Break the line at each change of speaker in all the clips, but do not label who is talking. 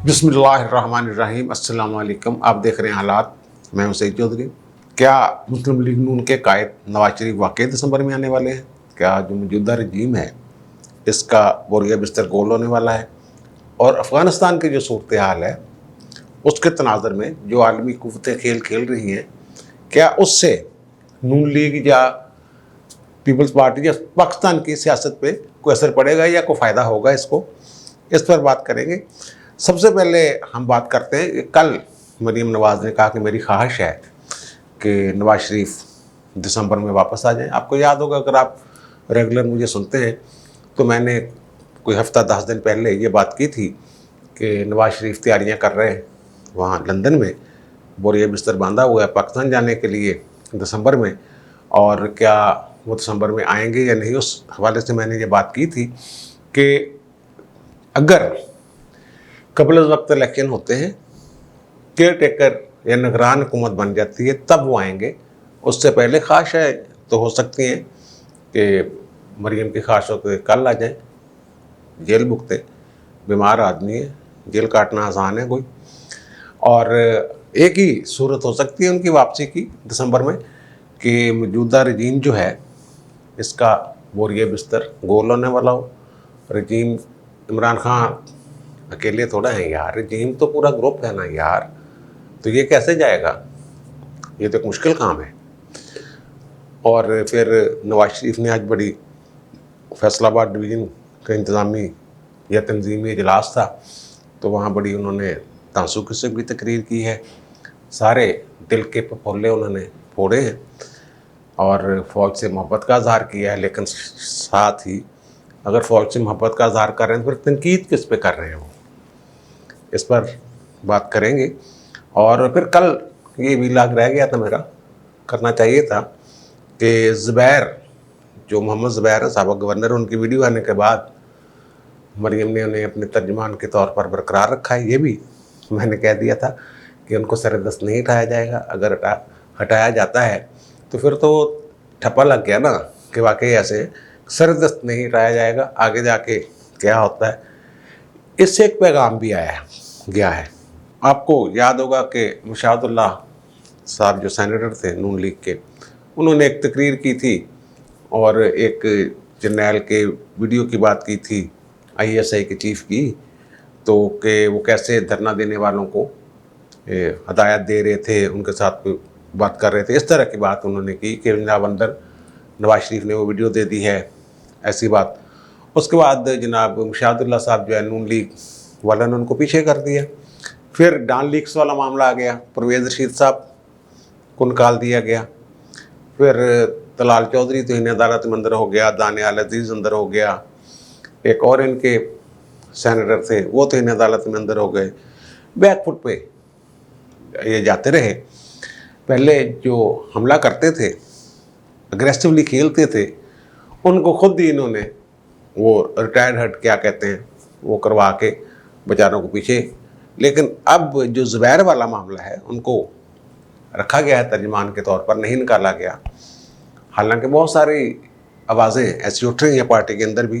बिस्मिल्लाहिर्रहमानिर्रहीम। अस्सलाम वालेकुम। आप देख रहे हैं हालात। मैं हूं सईद चौधरी। क्या मुस्लिम लीग नून के कायद नवाज शरीफ वाकई दिसंबर में आने वाले हैं? क्या जो मौजूदा रजीम है इसका बोरिया बिस्तर गोल होने वाला है? और अफ़गानिस्तान की जो सूरत हाल है उसके तनाज़र में जो आलमी कुव्वतें खेल खेल रही हैं, क्या उससे नून लीग या पीपल्स पार्टी या पाकिस्तान की सियासत पे कोई असर पड़ेगा या कोई फ़ायदा होगा इसको? इस पर बात करेंगे। सबसे पहले हम बात करते हैं कि कल मरीम नवाज़ ने कहा कि मेरी ख्वाहिश है कि नवाज शरीफ दिसंबर में वापस आ जाएं। आपको याद होगा, अगर आप रेगुलर मुझे सुनते हैं, तो मैंने कोई हफ्ता 10 दिन पहले ये बात की थी कि नवाज शरीफ तैयारियां कर रहे हैं वहाँ लंदन में, बोरिया बिस्तर बांधा हुआ है पाकिस्तान जाने के लिए दिसंबर में, और क्या वो दिसंबर में आएंगे या नहीं। उस हवाले से मैंने ये बात की थी कि अगर कबल वक्त इलेक्शन होते हैं, केयर टेकर या निगरान हुकूमत बन जाती है, तब वो आएंगे। उससे पहले ख्वाहिश तो हो सकती हैं कि मरीम की ख्वाहिश हो कि कल आ जाए। जेल भुगते, बीमार आदमी है, जेल काटना आसान है कोई। और एक ही सूरत हो सकती है उनकी वापसी की दिसंबर में कि मौजूदा रजीम जो है इसका बोरिया बिस्तर गोल होने वाला हो। रजीम इमरान खान अकेले थोड़ा है यार, रजीम तो पूरा ग्रुप है ना यार, तो ये कैसे जाएगा? ये तो एक मुश्किल काम है। और फिर नवाज शरीफ ने आज बड़ी फैसलाबाद डिवीज़न का इंतज़ामी या तंजीमी इजलास था, तो वहाँ बड़ी उन्होंने तांसू किस्म की तकरीर की है। सारे दिल के फफोले उन्होंने फोड़े हैं और फ़ौज से मोहब्बत का इज़हार किया है, लेकिन साथ ही अगर फ़ौज से मोहब्बत का इज़हार कर रहे हैं तो फिर तनकीद किस पे कर रहे हैं वो, इस पर बात करेंगे। और फिर कल ये भी लाग रह गया था मेरा, करना चाहिए था कि ज़ुबैर, जो मोहम्मद ज़ुबैर है साबिक़ गवर्नर, उनकी वीडियो आने के बाद मरीम ने उन्हें अपने तर्जुमान के तौर पर बरकरार रखा है। ये भी मैंने कह दिया था कि उनको सरदस्त नहीं हटाया जाएगा। अगर हटाया जाता है तो फिर तो ठप्पा लग गया ना कि वाकई ऐसे सरदस्त नहीं हटाया जाएगा। आगे जाके क्या होता है, इससे एक पैगाम भी गया है। आपको याद होगा कि मुशाहिदुल्लाह साहब जो सेनेटर थे नून लीग के, उन्होंने एक तकरीर की थी और एक जर्नैल के वीडियो की बात की थी, ISI के चीफ की, तो कि वो कैसे धरना देने वालों को हदायत दे रहे थे, उनके साथ बात कर रहे थे। इस तरह की बात उन्होंने की कि जनाब अंदर नवाज शरीफ ने वो वीडियो दे दी है, ऐसी बात। उसके बाद जनाब मुशाहिदुल्लाह साहब जो है नून लीग वाला ने उनको पीछे कर दिया। फिर डॉन लीक्स वाला मामला आ गया, परवेज़ रशीद साहब को निकाल दिया गया। फिर तलाल चौधरी तो इन्हें अदालत में अंदर हो गया, दानियाल अजीज़ अंदर हो गया, एक और इनके सेनेटर थे वो तो इन्हें अदालत में अंदर हो गए। बैकफुट पे ये जाते रहे। पहले जो हमला करते थे, अग्रेसिवली खेलते थे, उनको खुद ही इन्होंने वो रिटायर्ड हट क्या कहते हैं वो करवा के बेचारों को पीछे। लेकिन अब जो ज़ुबैर वाला मामला है उनको रखा गया है तर्जुमान के तौर पर, नहीं निकाला गया। हालांकि बहुत सारी आवाज़ें ऐसी उठ रही हैं पार्टी के अंदर भी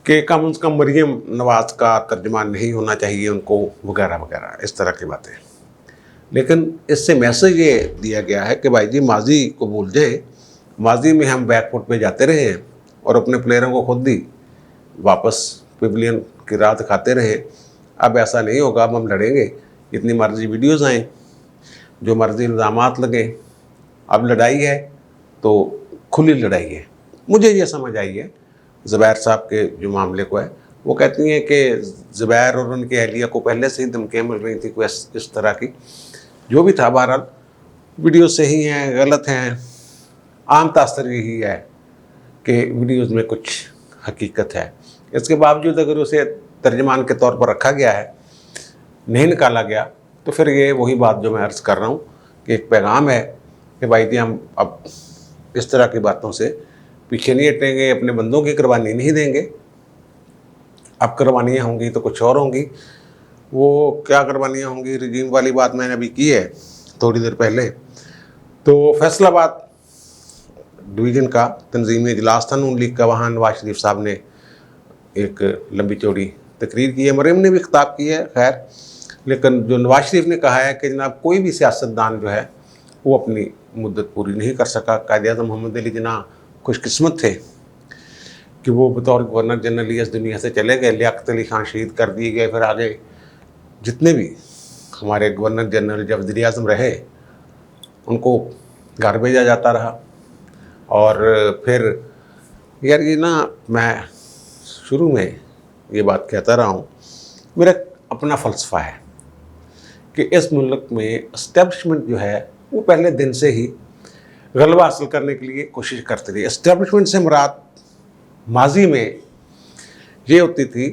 कि कम से कम मरीम नवाज़ का तर्जुमान नहीं होना चाहिए उनको, वगैरह वगैरह इस तरह की बातें। लेकिन इससे मैसेज ये दिया गया है कि भाई जी माजी को भूल जाए। माजी में हम बैकफुट पे जाते रहे हैं और अपने प्लेयरों को खुद ही वापस पिवलियन की राह दिखाते रहे। अब ऐसा नहीं होगा, अब हम लड़ेंगे, जितनी मर्जी वीडियोज़ आएँ, जो मर्जी इल्ज़ामात लगे। अब लड़ाई है तो खुली लड़ाई है। मुझे ये समझ आई है ज़ुबैर साहब के जो मामले को है, वो कहती हैं कि ज़ुबैर और उनकी अहलिया को पहले से ही धमकियाँ मिल रही थी कोई इस तरह की। जो भी था, बहरहाल वीडियो सही हैं, गलत हैं, आम तासर यही है कि वीडियोज़ में कुछ हकीकत है। इसके बावजूद अगर उसे तर्जुमान के तौर पर रखा गया है, नहीं निकाला गया, तो फिर ये वही बात जो मैं अर्ज़ कर रहा हूँ कि एक पैगाम है कि भाई जी हम अब इस तरह की बातों से पीछे नहीं हटेंगे, अपने बंदों की कुर्बानी नहीं देंगे। अब कुर्बानियाँ होंगी तो कुछ और होंगी। वो क्या कुर्बानियाँ होंगी, रजीम वाली बात मैंने अभी की है थोड़ी देर पहले। तो फैसलाबाद डिवीज़न का तंजीमी इजलास था नून लीग का, वहाँ नवाज शरीफ साहब ने एक लंबी चौड़ी तकरीर की है, मरियम ने भी खिताब की है खैर, लेकिन जो नवाज शरीफ ने कहा है कि जनाब कोई भी सियासतदान जो है वो अपनी मुद्दत पूरी नहीं कर सका। कायद-ए-आज़म मोहम्मद अली जिन्ना खुशकिस्मत थे कि वो बतौर गवर्नर जनरल इस दुनिया से चले गए, लियाकत अली खान शहीद कर दिए गए, फिर आगे जितने भी हमारे गवर्नर जनरल जब वज़ीर आज़म रहे उनको घर भेजा जाता रहा। और फिर यार ये ना, मैं शुरू में ये बात कहता रहा हूँ, मेरा अपना फ़लसफ़ा है कि इस मुल्क में इस्टेब्लिशमेंट जो है वो पहले दिन से ही गलबा हासिल करने के लिए कोशिश करती रही। इस्टेब्लिशमेंट से मुराद माजी में ये होती थी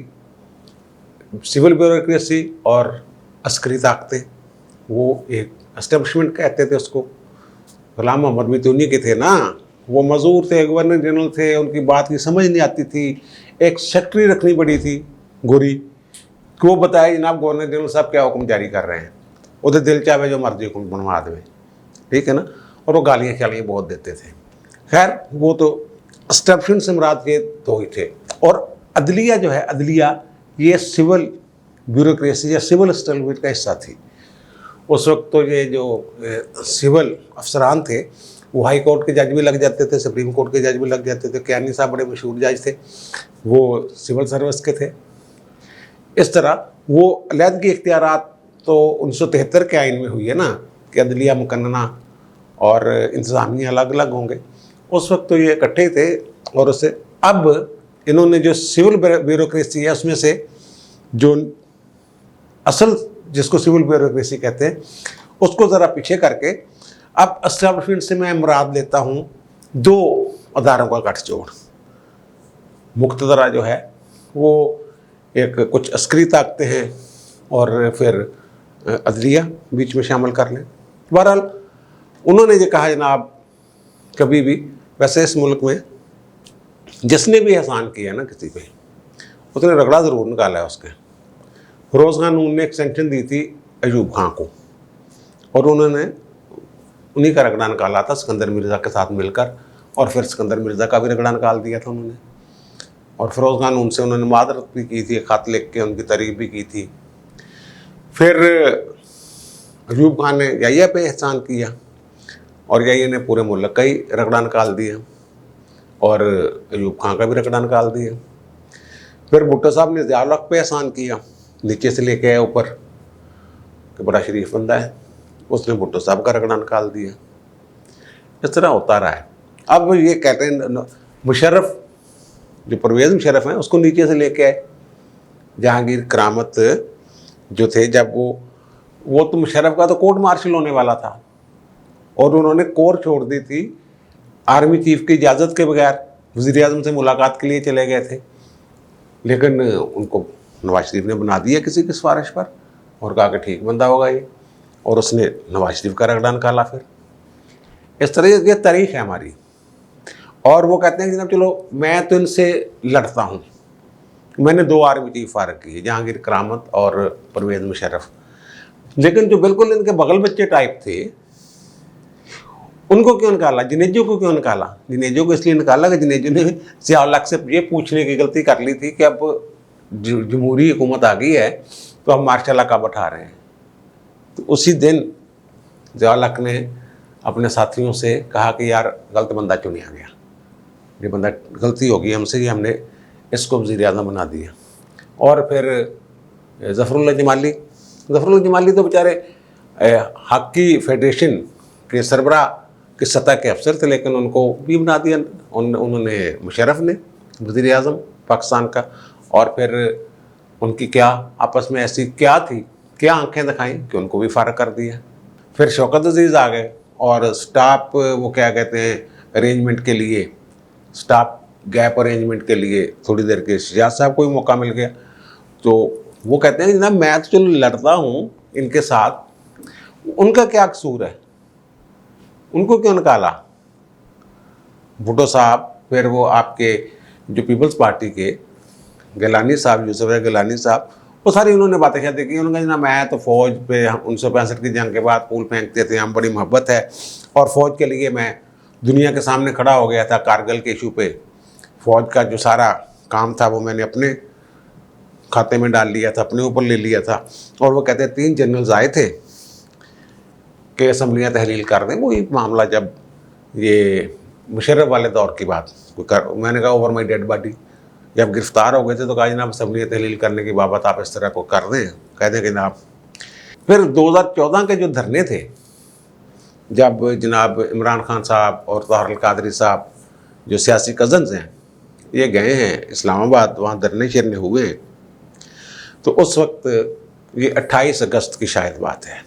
सिविल ब्यूरोक्रेसी और अस्करी ताकतें, वो एक इस्टेब्लिशमेंट कहते थे उसको। गुलाम मोहम्मद भी तो उन्हीं के थे ना, वो मजदूर थे, गवर्नर जनरल थे, उनकी बात की समझ नहीं आती थी, एक सेक्रेटरी रखनी पड़ी थी गोरी कि वो बताए जनाब गवर्नर जनरल साहब क्या हुक्म जारी कर रहे हैं, उधर दिल चाहे जो मर्जी हुक्म बनवा दें, ठीक है ना। और वो गालियाँ शालियाँ बहुत देते थे। खैर वो तो एस्टेब्लिशमेंट से मुराद के दो ही थे। और अदलिया जो है, अदलिया ये सिविल ब्यूरोक्रेसी या सिविल एस्टेब्लिशमेंट का हिस्सा थी। उस वक्त तो ये जो सिविल अफसरान थे वो हाई कोर्ट के जज भी लग जाते थे, सुप्रीम कोर्ट के जज भी लग जाते थे। कियानी साहब बड़े मशहूर जज थे, वो सिविल सर्विस के थे। इस तरह वो अलहदगी इख्तियारात तो 1973 के आइन में हुई है ना कि अदलिया मुकन्ना और इंतज़ामिया अलग अलग होंगे। उस वक्त तो ये इकट्ठे थे। और उससे अब इन्होंने जो सिविल ब्यूरोक्रेसी है उसमें से जो असल जिसको सिविल ब्यूरोक्रेसी कहते हैं उसको ज़रा पीछे करके अब एस्टेब्लिशमेंट से मैं मुराद लेता हूँ दो अदारों का गठजोड़। मुक्तदरा जो है वो एक कुछ अस्करी ताकतें हैं और फिर अदलिया बीच में शामिल कर लें। बहरहाल उन्होंने ये कहा जनाब कभी भी, वैसे इस मुल्क में जिसने भी एहसान किया ना किसी पे उसने रगड़ा ज़रूर निकाला है उसके। फिरोज़ खान नून ने एक सेंक्शन दी थी अयूब खां को और उन्होंने उन्हीं का रगड़ा निकाला था सिकंदर मिर्ज़ा के साथ मिलकर, और फिर सिकंदर मिर्ज़ा का भी रगड़ा निकाल दिया था उन्होंने। और फिरोज़ खान उनसे उन्होंने मादरत भी की थी, ख़त लिख के उनकी तारीफ़ भी की थी। फिर अयूब खान ने याहिया पे एहसान किया और याहिया ने पूरे मुल्क का ही रगड़ा निकाल दिया और अयूब खान का भी रगड़ा निकाल दिया। फिर भुट्टो साहब ने ज़िया उल हक़ पे एहसान किया, नीचे से लेके आए ऊपर कि बड़ा शरीफ बंदा है, उसने भुट्टो साहब का रगड़ा निकाल दिया। इस तरह होता रहा है। अब ये कहते हैं मुशर्रफ जो परवेज़ मुशर्रफ हैं उसको नीचे से लेके आए। जहांगीर करामत जो थे जब वो तो मुशर्रफ का तो कोर्ट मार्शल होने वाला था और उन्होंने कोर छोड़ दी थी आर्मी चीफ की इजाज़त के बगैर, वज़ीर आज़म से मुलाकात के लिए चले गए थे। लेकिन उनको नवाज शरीफ ने बना दिया किसी की सिफारिश पर और कहा कि ठीक बंदा होगा ये, और उसने नवाज शरीफ का रगड़ा निकाला। फिर इस तरह ये तारीख है हमारी। और वो कहते हैं कि जनाब चलो मैं तो इनसे लड़ता हूँ। मैंने दो आर्मी चीफ फारग की, जहांगीर करामत और परवेज़ मुशर्रफ, लेकिन जो बिल्कुल इनके बगल बच्चे टाइप थे उनको क्यों निकाला? जनेजो को क्यों निकाला? जनेजो को इसलिए निकाला कि जनेजो ने ज़िया उल हक़ से ये पूछने की गलती कर ली थी कि अब जमहूरी हुकूमत आ गई है तो हम मार्शल लॉ कब उठा रहे हैं। तो उसी दिन ज़िया उल हक़ ने अपने साथियों से कहा कि यार गलत बंदा चुनिया गया, ये बंदा गलती होगी हमसे कि हमने इसको वज़ीर आज़म बना दिया। और फिर ज़फ़रुल्लाह जमाली तो बेचारे हॉकी फेडरेशन के सरबराह की सतह के अफसर थे, लेकिन उनको भी बना दिया उन्होंने मुशर्रफ ने वज़ीर आज़म पाकिस्तान का। और फिर उनकी क्या आपस में ऐसी क्या थी, क्या आंखें दिखाई कि उनको भी फारग कर दिया। फिर शौकत अजीज़ आ गए और स्टाफ वो क्या कहते हैं अरेंजमेंट के लिए, स्टाफ गैप अरेंजमेंट के लिए थोड़ी देर के शजात साहब को भी मौका मिल गया। तो वो कहते हैं जनाब मैं तो चलो लड़ता हूँ इनके साथ, उनका क्या कसूर है, उनको क्यों निकाला? भुट्टो साहब, फिर वो आपके जो पीपल्स पार्टी के गिलानी साहब, यूसुफ गिलानी साहब, वो सारी उन्होंने बातें शायद देखी। उन्होंने कहा ना मैं तो फ़ौज पे 1965 की जंग के बाद फूल फेंकते थे, हम बड़ी मोहब्बत है और फ़ौज के लिए मैं दुनिया के सामने खड़ा हो गया था कारगिल के इशू पे। फ़ौज का जो सारा काम था वो मैंने अपने खाते में डाल लिया था, अपने ऊपर ले लिया था। और वो कहते हैं 3 जनरल्स आए थे कि असम्बलियाँ तहलील कर दें। वही मामला जब ये मुशर्रफ वाले दौर की बात मैंने कहा ओवर माई डेड बॉडी, जब गिरफ्तार हो गए थे तो कहा जनाब असम्बलियाँ तहलील करने की बाबत आप इस तरह को कर दें, कह दें कि जनाब। फिर 2014 के जो धरने थे, जब जनाब इमरान खान साहब और ताहिर अल कादरी साहब जो सियासी कज़न्स हैं ये गए हैं इस्लामाबाद, वहाँ धरने शरने हुए हैं, तो उस वक्त ये 28 अगस्त की शायद बात है,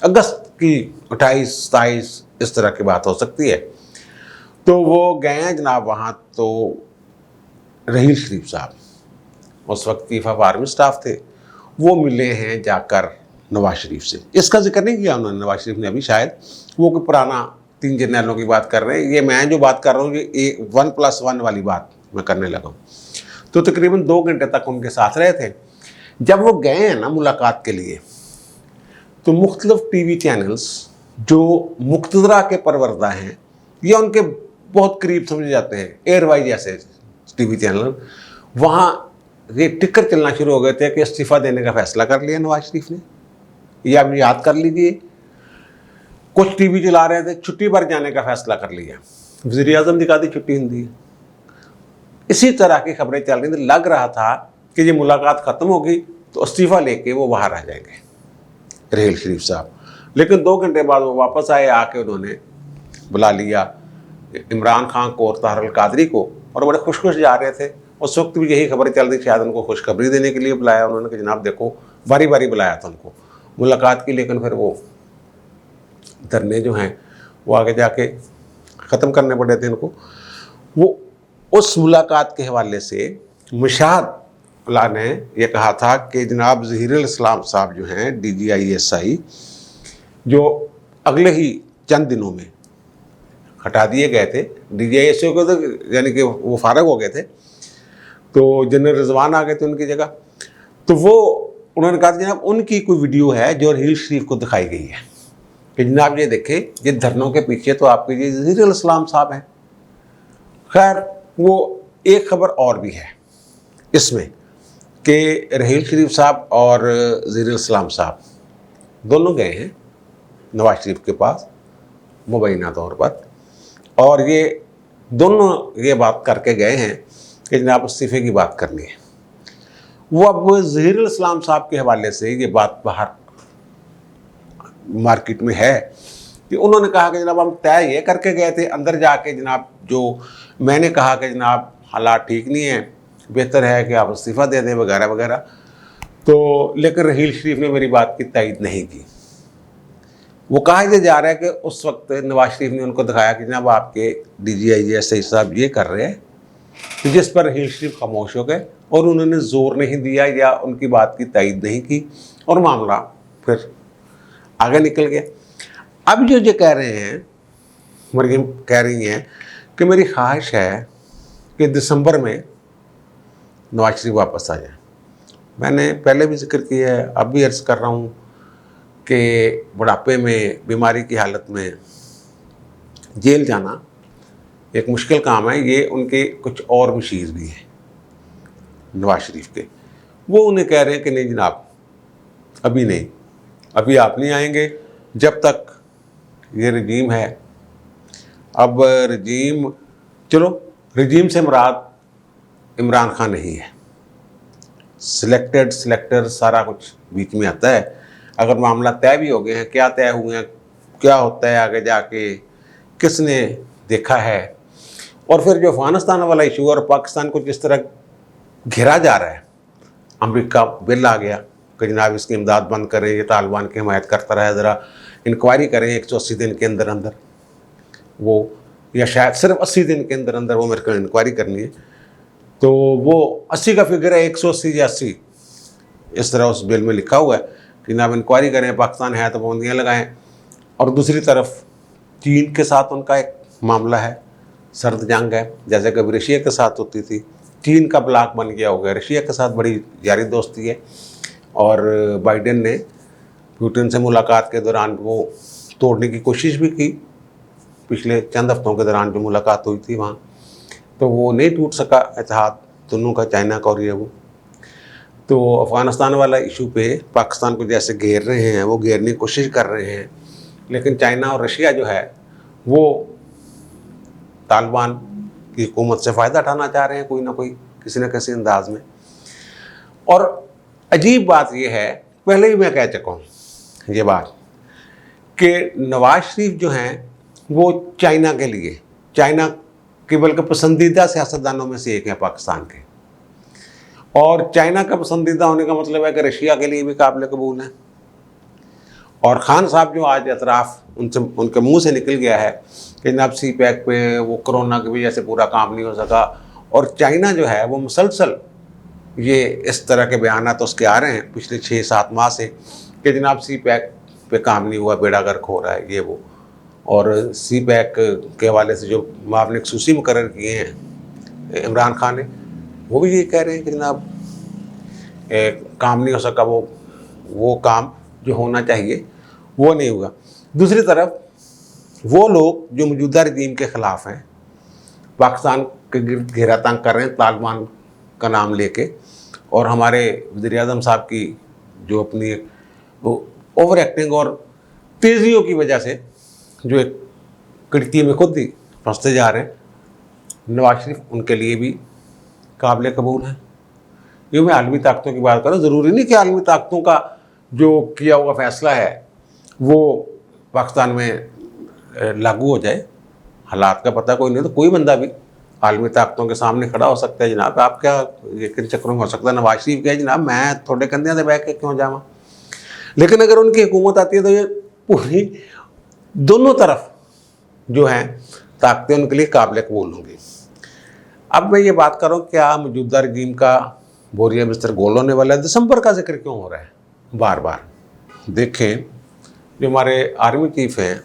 अगस्त की 28-27 इस तरह की बात हो सकती है। तो वो गए हैं जनाब वहाँ, तो रहील शरीफ साहब उस वक्त चीफ ऑफ आर्मी स्टाफ थे, वो मिले हैं जाकर नवाज शरीफ से। इसका जिक्र नहीं किया उन्होंने, नवाज शरीफ ने अभी, शायद वो कोई पुराना 3 जर्नलों की बात कर रहे हैं। ये मैं जो बात कर रहा हूँ ये 1+1 वाली बात मैं करने लगा हूँ। तो तकरीबन 2 घंटे तक उनके साथ रहे थे। जब वो गए हैं ना मुलाकात के लिए, तो मुख्तलिफ टीवी चैनल्स जो मुक्तदरा के परवरदा हैं या उनके बहुत करीब समझे जाते हैं, एयरवाई जैसे टीवी चैनल, वहाँ ये टिकर चलना शुरू हो गए थे कि इस्तीफ़ा देने का फैसला कर लिया नवाज शरीफ ने। ये आप याद कर लीजिए, कुछ टीवी चला रहे थे छुट्टी पर जाने का फैसला कर लिया, वज़ीर आज़म दिखा दी छुट्टी हिंदी है। इसी तरह की खबरें चल रही थी। लग रहा था कि ये मुलाकात ख़त्म होगी तो इस्तीफ़ा लेके वो बाहर आ जाएंगे रहील शरीफ साहब। लेकिन 2 घंटे बाद वो वापस आए, आके उन्होंने बुला लिया इमरान खान को और ताहिर अल कादरी को, और बड़े खुश खुश जा रहे थे। उस वक्त भी यही खबरें चल रही, शायद उनको खुशखबरी देने के लिए बुलाया उन्होंने कि जनाब देखो, बारी बारी बुलाया था उनको मुलाकात की। लेकिन फिर वो धरने जो हैं वो आगे जाके ख़त्म करने पड़े थे इनको। वो उस मुलाकात के हवाले से मुशाहिद ने यह कहा था कि जनाब ज़हीरुल इस्लाम साहब जो हैं DGI-SI, जो अगले ही चंद दिनों में हटा दिए गए थे DGI-SI को, तो यानी कि वो फारग हो गए थे, तो जनरल रिजवान आ गए थे उनकी जगह। तो वो उन्होंने कहा जनाब उनकी कोई वीडियो है जो रहील शरीफ को दिखाई गई है कि जनाब ये देखें, ये धरनों के पीछे तो आपके ये ज़हीरुल इस्लाम साहब हैं। खैर, वो एक खबर और भी है इसमें कि रहील शरीफ साहब और ज़हीरुल इस्लाम साहब दोनों गए हैं नवाज शरीफ के पास मुबैना तौर पर, और ये दोनों ये बात करके गए हैं कि जनाब इस्तीफ़े की बात करनी है। वो अब ज़हीरुल इस्लाम साहब के हवाले से ये बात बाहर मार्केट में है कि उन्होंने कहा कि जनाब हम तय ये करके गए थे अंदर जाके जनाब, जो मैंने कहा कि जनाब हालात ठीक नहीं है, बेहतर है कि आप इस्तीफ़ा दे दें वगैरह वगैरह। तो लेकिन रहील शरीफ ने मेरी बात की तायीद नहीं की। वो कहा यह जा रहा है कि उस वक्त नवाज शरीफ ने उनको दिखाया कि जनाब आपके DGI-SI साहब ये कर रहे हैं, तो जिस पर रहील शरीफ खामोश हो गए और उन्होंने ज़ोर नहीं दिया या उनकी बात की तायीद नहीं की, और मामला फिर आगे निकल गया। अब जो ये कह रहे हैं, मरियम कह रही हैं कि मेरी ख्वाहिश है कि दिसंबर में नवाज शरीफ वापस आ जाए। मैंने पहले भी जिक्र किया है, अब भी अर्ज़ कर रहा हूँ कि बुढ़ापे में, बीमारी की हालत में जेल जाना एक मुश्किल काम है। ये उनके कुछ और मशीर भी हैं नवाज शरीफ के, वो उन्हें कह रहे हैं कि नहीं जनाब अभी नहीं, अभी आप नहीं आएंगे जब तक ये रजीम है। अब रजीम, चलो रजीम से मुराद इमरान खान नहीं है, सिलेक्टर सारा कुछ बीच में आता है। अगर मामला तय भी हो गए हैं, क्या तय हुए हैं, क्या होता है आगे जाके, किसने देखा है। और फिर जो अफगानिस्तान वाला इशू और पाकिस्तान को जिस तरह घेरा जा रहा है, अमेरिका बिल आ गया कि जनाब इसकी इमदाद बंद करें, ये तालिबान की हिमायत करता रहा, ज़रा इंक्वायरी करें 180 दिन के अंदर अंदर वो, या शायद सिर्फ 80 दिन के अंदर अंदर वो मेरे को इंक्वायरी करनी है। तो वो 80 का फिगर है, 180 या 80 इस तरह उस बिल में लिखा हुआ है कि जनाब इंक्वायरी करें, पाकिस्तान है तो पाबंदियाँ लगाएं। और दूसरी तरफ चीन के साथ उनका एक मामला है, सर्द जंग है, जैसे कभी रशिया के साथ होती थी। चीन का ब्लॉक बन गया हो गया, रशिया के साथ बड़ी यारी दोस्ती है। और बाइडेन ने पुतिन से मुलाकात के दौरान वो तोड़ने की कोशिश भी की, पिछले चंद हफ्तों के दौरान जो मुलाकात हुई थी वहाँ, तो वो नहीं टूट सका इत्तेहाद दोनों का, चाइना का और ये वो। तो अफ़गानिस्तान वाला इशू पे पाकिस्तान को जैसे घेर रहे हैं, वो घेरने की कोशिश कर रहे हैं, लेकिन चाइना और रशिया जो है वो तालिबान की हुकूमत से फ़ायदा उठाना चाह रहे हैं कोई ना कोई, किसी न किसी अंदाज में। और अजीब बात यह है, पहले ही मैं कह चुका हूँ ये बात, कि नवाज शरीफ जो हैं वो चाइना के लिए, चाइना के बल्कि पसंदीदा सियासतदानों में से एक है पाकिस्तान के, और चाइना का पसंदीदा होने का मतलब है कि रशिया के लिए भी काबिल कबूल है। और खान साहब जो आज एतराफ़ उनसे, उनके मुंह से निकल गया है कि जनाब सी पैक पे वो कोरोना की वजह से पूरा काम नहीं हो सका, और चाइना जो है वो मुसलसल ये इस तरह के बयान तो उसके आ रहे हैं पिछले 6-7 माह से कि जनाब सी पैक पे काम नहीं हुआ, बेड़ा गर्क हो रहा है ये वो। और सी पैक के हवाले से जो मामले खसूसी मुकर्रर किए हैं इमरान खान ने, वो भी ये कह रहे हैं कि जनाब काम नहीं हो सका, वो काम जो होना चाहिए वो नहीं हुआ। दूसरी तरफ वो लोग जो मौजूदा रजीम के ख़िलाफ़ हैं, पाकिस्तान के गिरद घेरा तंग कर रहे हैं तालिबान का नाम लेके, और हमारे वज़ीर-ए-आज़म साहब की जो अपनी ओवर एक्टिंग और तेज़ियों की वजह से जो एक कड़की में खुद ही फंसते जा रहे हैं, नवाज शरीफ उनके लिए भी काबिल कबूल है। ये मैं आलमी ताकतों की बात कर रहा हूँ, ज़रूरी नहीं कि आलमी ताकतों का जो किया हुआ फ़ैसला है वो पाकिस्तान में लागू हो जाए। हालात का पता कोई नहीं, तो कोई बंदा भी आलमी ताकतों के सामने खड़ा हो सकता है। जनाब आप क्या ये किन चक्रों में हो सकता है, नवाज शरीफ क्या जनाब मैं थोड़े कंधे से बैठ के क्यों जावा। लेकिन अगर उनकी हुकूमत आती है तो ये पूरी दोनों तरफ जो हैं ताकतें उनके लिए काबिल कबूल होंगी। अब मैं ये बात कर रहा हूँ, क्या मौजूदा रजीम का बोरिया बिस्तर गोल होने वाला है? दिसंबर का जिक्र क्यों हो रहा है बार बार? देखें, जो हमारे आर्मी चीफ हैं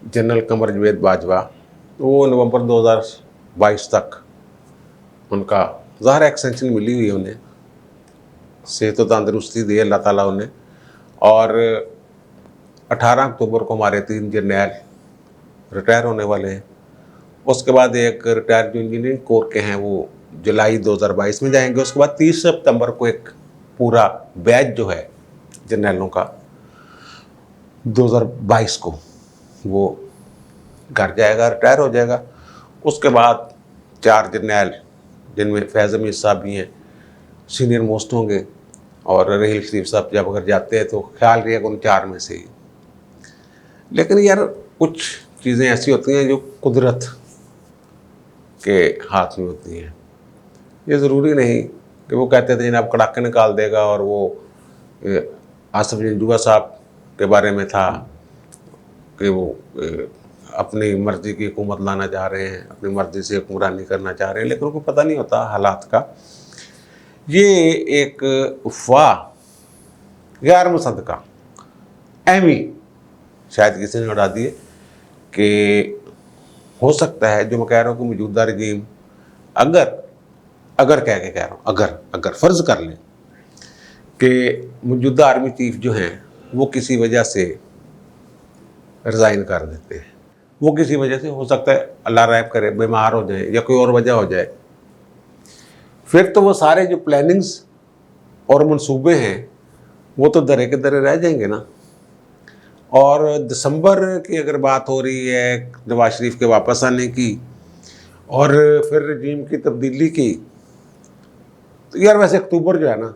जनरल कमर जवेद बाजवा, वो नवंबर 2022 तक उनका ज़ाहिर एक्सटेंशन मिली हुई है उन्हें, सेहत और तंदरुस्ती दी अल्लाह ताला उन्हें। और 18 अक्टूबर को हमारे 3 जर्नैल रिटायर होने वाले हैं। उसके बाद एक रिटायर जो इंजीनियरिंग कोर के हैं वो जुलाई 2022 में जाएंगे। उसके बाद 30 सितंबर को एक पूरा बैच जो है जर्नैलों का 2022 को वो घर जाएगा, रिटायर हो जाएगा। उसके बाद 4 जर्नैल जिनमें फैज़ अमीर साहब भी हैं, सीनियर मोस्ट होंगे, और रहील शरीफ साहब जब अगर जाते हैं तो ख्याल रहेगा उन 4 में से ही। लेकिन यार कुछ चीज़ें ऐसी होती हैं जो कुदरत के हाथ में होती हैं। ये ज़रूरी नहीं कि वो कहते थे जनाब कड़ाके निकाल देगा, और वो आसिफ जंजुआ साहब के बारे में था कि वो अपनी मर्ज़ी की हुकूमत लाना चाह रहे हैं, अपनी मर्ज़ी से हुक्मरानी करना चाह रहे हैं, लेकिन उनको पता नहीं होता हालात का। ये एक अफवाह गैर मुसद्दका अहमी शायद किसी ने उड़ा दी है कि हो सकता है, जो मैं कह रहा हूँ कि मौजूदा रजीम अगर कह के कह रहा हूँ, अगर फ़र्ज़ कर लें कि मौजूदा आर्मी चीफ जो हैं वो किसी वजह से रिज़ाइन कर देते हैं, वो किसी वजह से, हो सकता है अल्लाह रहम करे बीमार हो जाए या कोई और वजह हो जाए, फिर तो वो सारे जो प्लानिंग्स और मंसूबे हैं वो तो दरे के दरे रह जाएंगे ना। और दिसंबर की अगर बात हो रही है नवाज शरीफ के वापस आने की और फिर रजीम की तब्दीली की, तो यार वैसे अक्टूबर जो है ना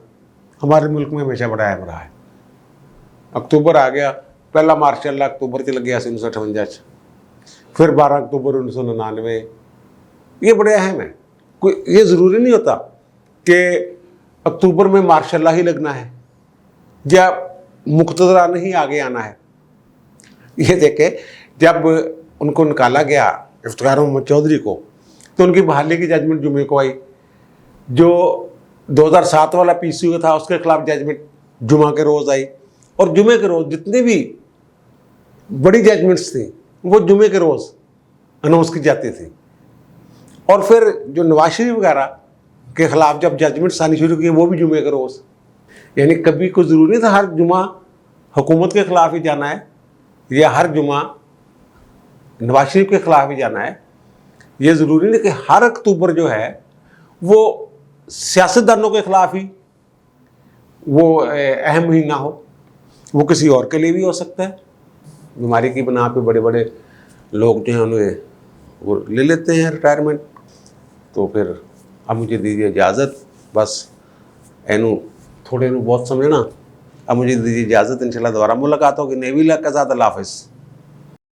हमारे मुल्क में हमेशा बड़ा अहम रहा है। अक्टूबर आ गया, पहला मार्शल लॉ अक्टूबर से लग गया 1958, फिर 12 अक्टूबर 1999, ये बड़े अहम है। कोई ये ज़रूरी नहीं होता कि अक्टूबर में मार्शल लॉ ही लगना है या मुक़्तदरा नहीं आगे आना है। ये देखे, जब उनको निकाला गया इफ्तिखार मोहम्मद चौधरी को, तो उनकी बहाली की जजमेंट जुमे को आई। जो 2007 वाला PCU था उसके खिलाफ जजमेंट जुमा के रोज़ आई, और जुमे के रोज़ जितनी भी बड़ी जजमेंट्स थी वो जुमे के रोज़ अनाउंस की जाती थी। और फिर जो नवाज शरीफ वगैरह के ख़िलाफ़ जब जजमेंट्स आनी शुरू की वो भी जुमे के रोज़। यानी कभी कोई ज़रूरी नहीं था हर जुमा हुकूमत के ख़िलाफ़ ही जाना है या हर जुमा नवाज शरीफ के ख़िलाफ़ ही जाना है। ये ज़रूरी नहीं कि हर अक्टूबर जो है वो सियासतदानों के ख़िलाफ़ ही वो अहम ही ना हो, वो किसी और के लिए भी हो सकता है। बीमारी की बिना पे बड़े बड़े लोग जो हैं उन्हें वो ले लेते हैं रिटायरमेंट। तो फिर अब मुझे दीजिए इजाज़त, बस एनू थोड़े नू बहुत समझना। अब मुझे दीजिए इजाज़त, इंशाल्लाह दोबारा मुलाकात होगी। नेवी लाख के साथ अल्लाह हाफ़िज़।